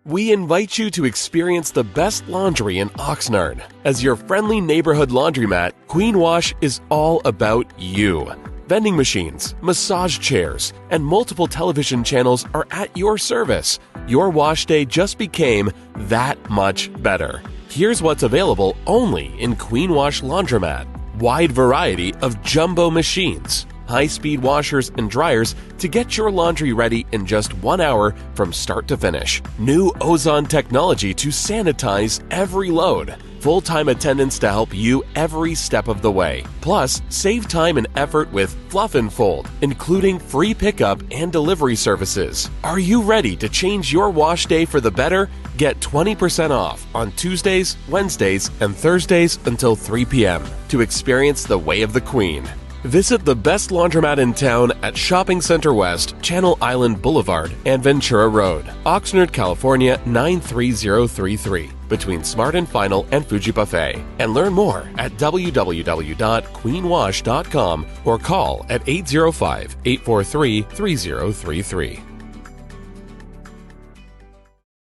We invite you to experience the best laundry in Oxnard. As your friendly neighborhood laundromat, Queen Wash is all about you. Vending machines, massage chairs, and multiple television channels are at your service. Your wash day just became that much better. Here's what's available only in Queen Wash Laundromat. Wide variety of jumbo machines, high-speed washers and dryers to get your laundry ready in just 1 hour from start to finish. New ozone technology to sanitize every load. Full-time attendants to help you every step of the way. Plus, save time and effort with Fluff and Fold, including free pickup and delivery services. Are you ready to change your wash day for the better? Get 20% off on Tuesdays, Wednesdays, and Thursdays until 3 p.m. to experience the way of the Queen. Visit the best laundromat in town at Shopping Center West, Channel Island Boulevard, and Ventura Road, Oxnard, California 93033, between Smart and Final and Fuji Buffet. And learn more at www.queenwash.com or call at 805-843-3033.